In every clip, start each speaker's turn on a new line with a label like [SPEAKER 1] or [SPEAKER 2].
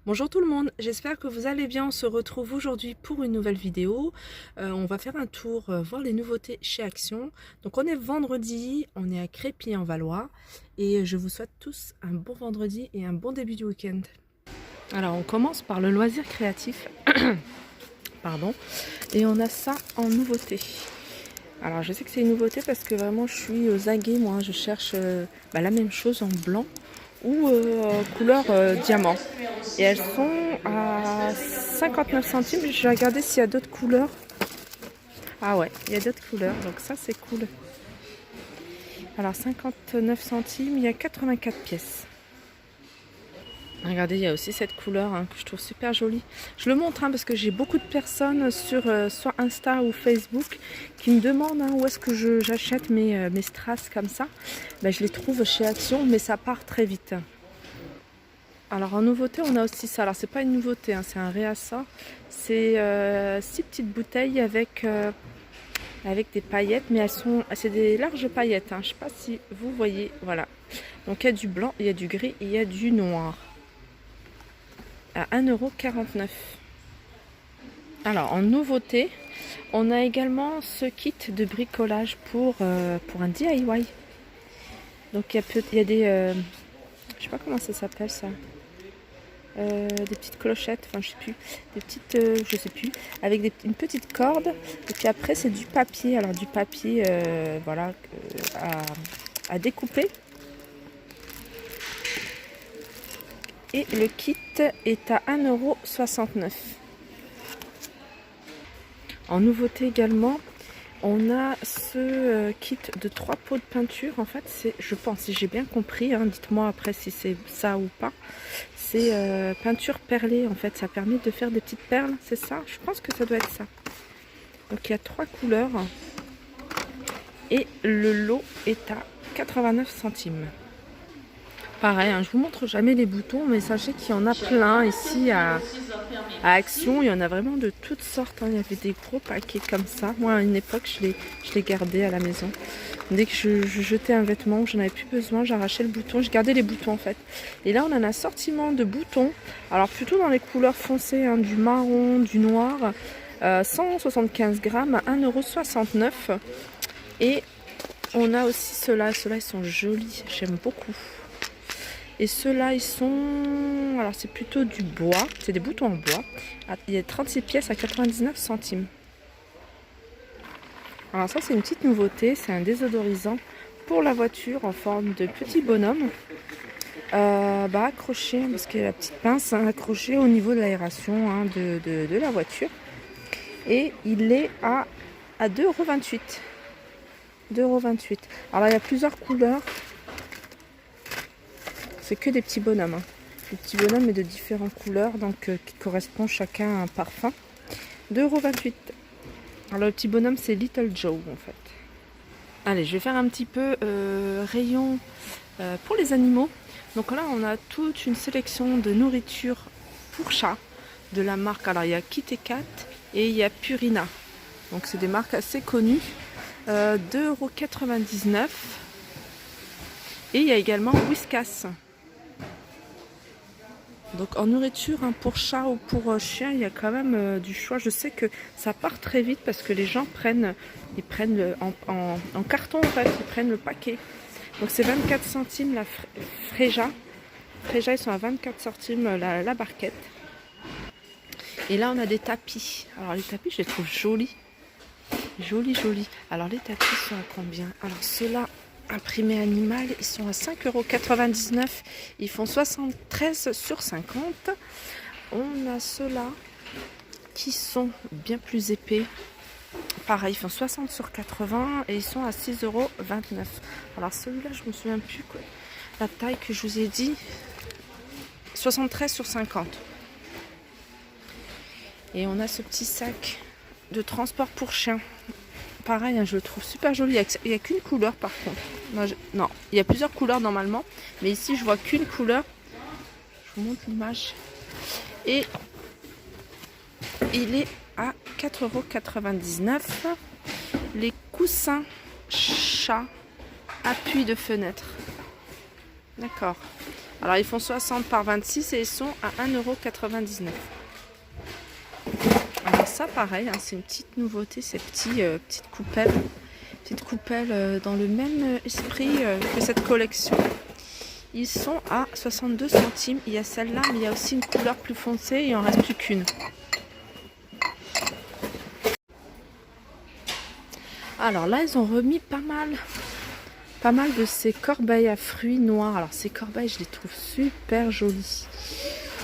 [SPEAKER 1] Bonjour tout le monde, j'espère que vous allez bien. On se retrouve aujourd'hui pour une nouvelle vidéo. On va faire un tour, voir les nouveautés chez Action. Donc on est vendredi, on est à Crépy en Valois et je vous souhaite tous un bon vendredi et un bon début du week-end. Alors on commence par le loisir créatif, pardon, et on a ça en nouveauté. Alors je sais que c'est une nouveauté parce que vraiment je suis aux aguets, moi je cherche la même chose en blanc ou couleur diamant. Et elles sont à 59 centimes. Je vais regarder s'il y a d'autres couleurs. Ah ouais, il y a d'autres couleurs, donc ça c'est cool. Alors 59 centimes, il y a 84 pièces. Regardez, il y a aussi cette couleur que je trouve super jolie. Je le montre parce que j'ai beaucoup de personnes sur soit Insta ou Facebook qui me demandent où est-ce que j'achète mes strass comme ça. Je les trouve chez Action, mais ça part très vite. Alors en nouveauté, on a aussi ça. Alors c'est pas une nouveauté, c'est un réassort. C'est 6 petites bouteilles avec des paillettes, mais c'est des larges paillettes. Je sais pas si vous voyez. Voilà. Donc il y a du blanc, il y a du gris, il y a du noir. À 1,49 €. Alors en nouveauté, on a également ce kit de bricolage pour un DIY. Donc il y a des... je sais pas comment ça s'appelle ça. Des petites clochettes, enfin je sais plus, des petites, je sais plus, avec une petite corde. Et puis après c'est du papier, alors du papier, voilà, à découper. Et le kit est à 1,69 €. En nouveauté également, on a ce kit de 3 pots de peinture. En fait, c'est, je pense, si j'ai bien compris, dites-moi après si c'est ça ou pas. C'est peinture perlée, en fait. Ça permet de faire des petites perles, c'est ça? Je pense que ça doit être ça. Donc il y a 3 couleurs. Et le lot est à 89 centimes. Pareil, je vous montre jamais les boutons, mais sachez qu'il y en a plein ici à Action. Il y en a vraiment de toutes sortes. Il y avait des gros paquets comme ça. Moi, à une époque, je les gardais à la maison. Dès que je jetais un vêtement, j'en avais plus besoin, j'arrachais le bouton. Je gardais les boutons en fait. Et là, on a un assortiment de boutons. Alors, plutôt dans les couleurs foncées, du marron, du noir. 175 grammes à 1,69 €. Et on a aussi ceux-là. Ceux-là, ils sont jolis. J'aime beaucoup. Et ceux-là, ils sont... Alors, c'est plutôt du bois. C'est des boutons en bois. Il y a 36 pièces à 99 centimes. Alors ça, c'est une petite nouveauté. C'est un désodorisant pour la voiture en forme de petit bonhomme. Accroché, parce qu'il y a la petite pince accrochée au niveau de l'aération de la voiture. Et il est à 2,28 €. 2,28 €. Alors là, il y a plusieurs couleurs. C'est que des petits bonhommes. Des petits bonhommes mais de différentes couleurs, donc qui correspondent chacun à un parfum. 2,28 €. Alors le petit bonhomme c'est Little Joe en fait. Allez, je vais faire un petit peu rayon pour les animaux. Donc là on a toute une sélection de nourriture pour chat de la marque. Alors il y a Kitty Cat et il y a Purina. Donc c'est des marques assez connues. 2,99 €. Et il y a également Whiskas. Donc en nourriture pour chat ou pour chien, il y a quand même du choix. Je sais que ça part très vite parce que les gens prennent en carton en fait, ils prennent le paquet. Donc c'est 24 centimes la Freja. Freja, ils sont à 24 centimes la barquette. Et là on a des tapis. Alors les tapis, je les trouve jolis. Jolis. Alors les tapis sont à combien? Alors ceux-là, imprimé animal, ils sont à 5,99 €. Ils font 73 sur 50. On a ceux-là qui sont bien plus épais. Pareil, ils font 60 sur 80 et ils sont à 6,29 €. Alors celui-là, je me souviens plus quoi. La taille que je vous ai dit, 73 sur 50. Et on a ce petit sac de transport pour chien. Pareil, je le trouve super joli. Il n'y a qu'une couleur par contre. Non, il y a plusieurs couleurs normalement. Mais ici, je vois qu'une couleur. Je vous montre l'image. Et il est à 4,99 €. Les coussins chat appui de fenêtre. D'accord. Alors ils font 60 par 26 et ils sont à 1,99 €. Alors ça pareil, hein, c'est une petite nouveauté, ces petites coupelles. Petites coupelles dans le même esprit que cette collection. Ils sont à 62 centimes. Il y a celle-là, mais il y a aussi une couleur plus foncée et il en reste plus qu'une. Alors là, ils ont remis pas mal de ces corbeilles à fruits noirs. Alors ces corbeilles, je les trouve super jolies.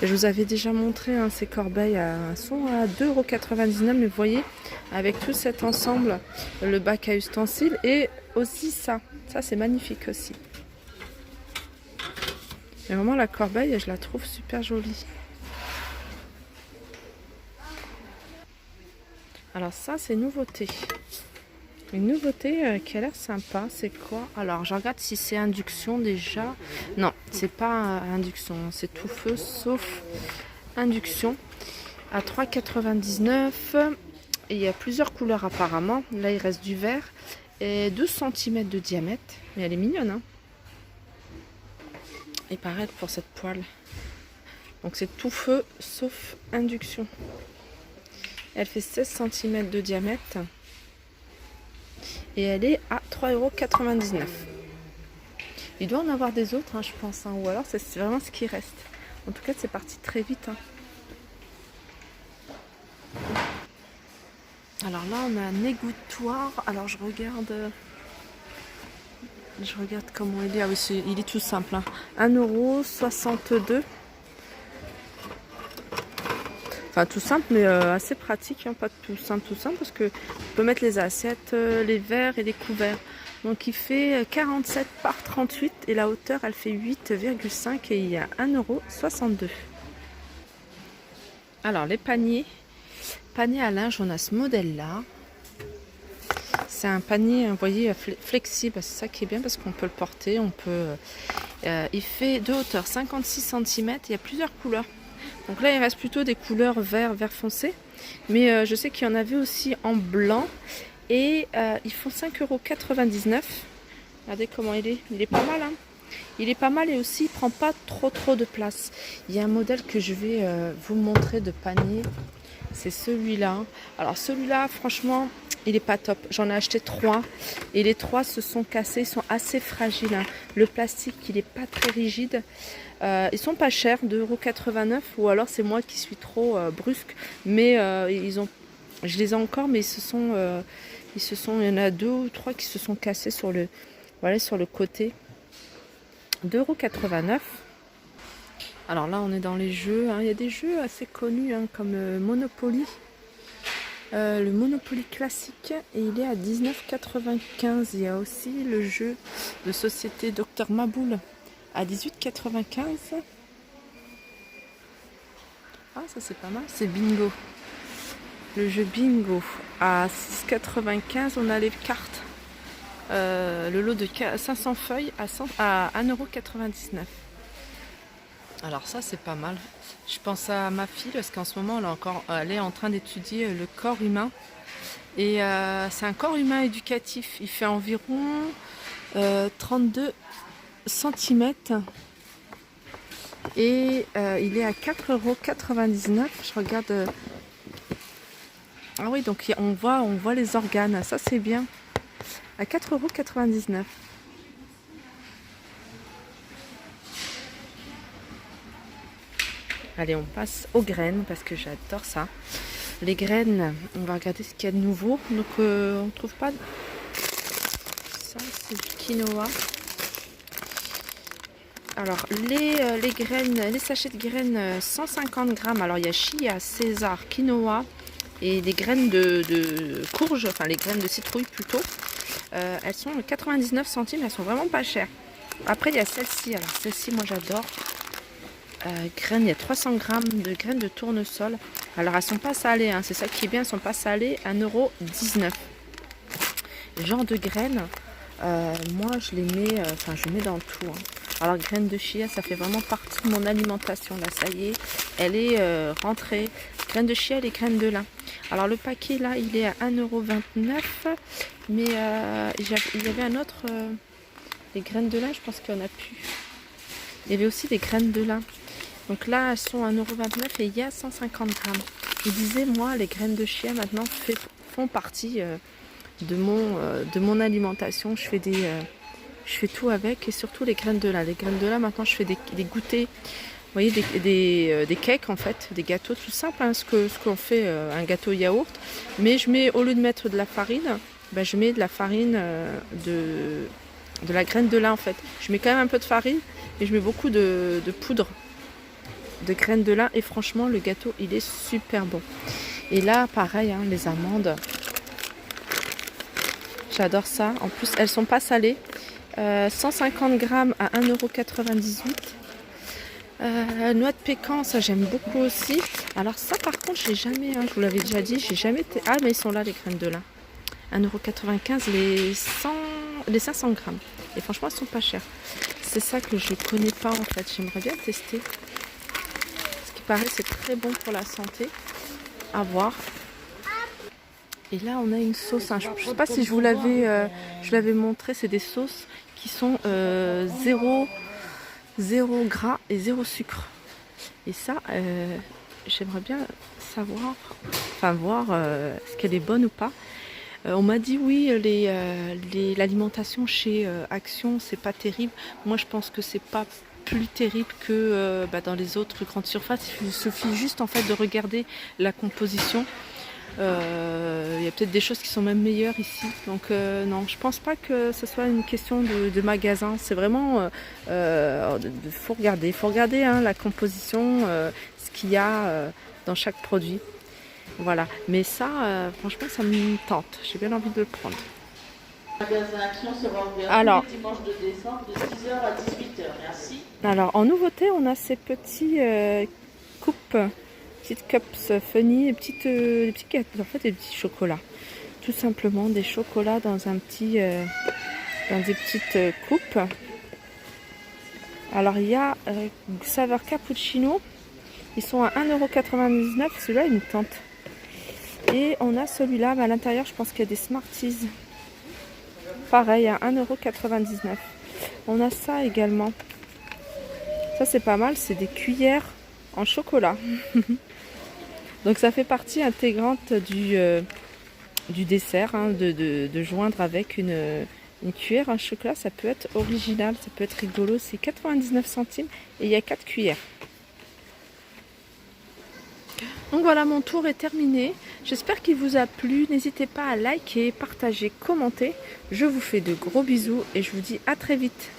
[SPEAKER 1] Je vous avais déjà montré hein, ces corbeilles, elles sont à 2,99 €. Mais vous voyez, avec tout cet ensemble, le bac à ustensiles et aussi ça. Ça, c'est magnifique aussi. Mais vraiment, la corbeille, je la trouve super jolie. Alors ça, c'est une nouveauté. Une nouveauté qui a l'air sympa, c'est quoi? Alors, je regarde si c'est induction déjà. Non, c'est pas induction, c'est tout feu sauf induction. À 3,99 €. Et il y a plusieurs couleurs apparemment. Là, il reste du vert et 2 cm de diamètre. Mais elle est mignonne, hein? Et pareil pour cette poêle. Donc, c'est tout feu sauf induction. Elle fait 16 cm de diamètre. Et elle est à 3,99 €. Il doit en avoir des autres, hein, je pense. Hein, ou alors, c'est vraiment ce qui reste. En tout cas, c'est parti très vite. Hein. Alors là, on a un égouttoir. Alors, je regarde comment il est. Ah oui, il est tout simple. Hein. 1,62 €. Enfin, tout simple, mais assez pratique. Hein. Pas tout simple, parce que on peut mettre les assiettes, les verres et les couverts. Donc, il fait 47 par 38 et la hauteur, elle fait 8,5 et il y a 1,62 €. Alors, les paniers. Panier à linge, on a ce modèle-là. C'est un panier, vous voyez, flexible. C'est ça qui est bien parce qu'on peut le porter. Il fait de hauteur 56 cm. Il y a plusieurs couleurs. Donc là, il reste plutôt des couleurs vert foncé. Mais je sais qu'il y en avait aussi en blanc. Et ils font 5,99 €. Regardez comment il est. Il est pas mal. Hein. Il est pas mal et aussi, il prend pas trop de place. Il y a un modèle que je vais vous montrer de panier. C'est celui-là. Alors celui-là, franchement, il est pas top. J'en ai acheté 3 et les 3 se sont cassés. Ils sont assez fragiles. Hein. Le plastique, il est pas très rigide. Ils sont pas chers, 2,89 € ou alors c'est moi qui suis trop brusque. Mais je les ai encore, mais il y en a 2 ou 3 qui se sont cassés sur le côté. 2,89 €. Alors là, on est dans les jeux. Hein. Il y a des jeux assez connus hein, comme Monopoly. Le Monopoly classique. Et il est à 19,95 €. Il y a aussi le jeu de société Dr Maboul à 18,95 €. Ah, ça c'est pas mal. C'est Bingo. Le jeu Bingo à 6,95 €. On a les cartes. Le lot de 500 feuilles à 1,99 €. Alors ça c'est pas mal. Je pense à ma fille parce qu'en ce moment elle est en train d'étudier le corps humain. Et c'est un corps humain éducatif. Il fait environ 32 cm. Et il est à 4,99 €. Je regarde. Ah oui, donc on voit les organes. Ça c'est bien. À 4,99 €. Allez, on passe aux graines parce que j'adore ça. Les graines, on va regarder ce qu'il y a de nouveau. Donc, on ne trouve pas... Ça, c'est du quinoa. Alors, les graines, les sachets de graines, 150 grammes. Alors, il y a chia, César, quinoa et des graines de courge, enfin les graines de citrouille plutôt. Elles sont 99 centimes, elles sont vraiment pas chères. Après, il y a celle-ci. Alors, celle-ci, moi, j'adore. Graines, il y a 300 grammes de graines de tournesol. Alors elles sont pas salées, hein, c'est ça qui est bien, elles sont pas salées, 1,19 €. Genre de graines, moi je les mets, je mets dans tout. Hein. Alors graines de chia, ça fait vraiment partie de mon alimentation. Là, ça y est, elle est rentrée. Graines de chia et les graines de lin. Alors le paquet là, il est à 1,29 €. Mais il y avait un autre, les graines de lin, je pense qu'il n'y en a plus. Il y avait aussi des graines de lin. Donc là, elles sont à 1,29 € et il y a 150 grammes. Je disais, moi, les graines de chia maintenant font partie de mon alimentation. Je fais tout avec, et surtout les graines de lin. Les graines de lin, maintenant, je fais des goûters. Vous voyez, des cakes en fait, des gâteaux tout simples, hein, ce qu'on fait, un gâteau yaourt. Mais je mets, au lieu de mettre de la farine, ben, je mets de la farine de la graine de lin en fait. Je mets quand même un peu de farine, et je mets beaucoup de poudre de graines de lin. Et franchement, le gâteau, il est super bon. Et là, pareil, hein, les amandes. J'adore ça. En plus, elles sont pas salées. 150 grammes à 1,98 €. Noix de pécan, ça j'aime beaucoup aussi. Alors ça par contre j'ai jamais, hein, je vous l'avais déjà dit, j'ai jamais été... Ah mais ils sont là les graines de lin. 1,95 € les 500 grammes. Et franchement elles sont pas chères. C'est ça que je connais pas en fait, j'aimerais bien tester. Ce qui paraît c'est très bon pour la santé. À voir. Et là on a une sauce, hein. Je sais pas si je vous l'avais montré, c'est des sauces qui sont zéro gras et zéro sucre. Et ça, j'aimerais bien savoir, enfin voir est-ce qu'elle est bonne ou pas. On m'a dit oui, l'alimentation chez Action, c'est pas terrible. Moi, je pense que c'est pas plus terrible que dans les autres grandes surfaces. Il suffit juste en fait de regarder la composition. Il y a peut-être des choses qui sont même meilleures ici. Donc non, je pense pas que ce soit une question de magasin. C'est vraiment faut regarder hein, la composition, ce qu'il y a dans chaque produit. Voilà. Mais ça, franchement, ça me tente. J'ai bien envie de le prendre. Alors, dimanche de décembre de 6 h à 18 h. Merci. Alors, en nouveauté, on a ces petits coupes. Petites cups funny, des petits gâteaux, en fait des petits chocolats. Tout simplement des chocolats dans dans des petites coupes. Alors il y a saveur cappuccino. Ils sont à 1,99 €. Celui-là il me tente. Et on a celui-là, mais à l'intérieur je pense qu'il y a des Smarties. Pareil à 1,99 €. On a ça également. Ça c'est pas mal, c'est des cuillères en chocolat. Donc ça fait partie intégrante du dessert, hein, de joindre avec une cuillère en chocolat. Ça peut être original, ça peut être rigolo. C'est 99 centimes et il y a 4 cuillères. Donc voilà, mon tour est terminé. J'espère qu'il vous a plu. N'hésitez pas à liker, partager, commenter. Je vous fais de gros bisous et je vous dis à très vite.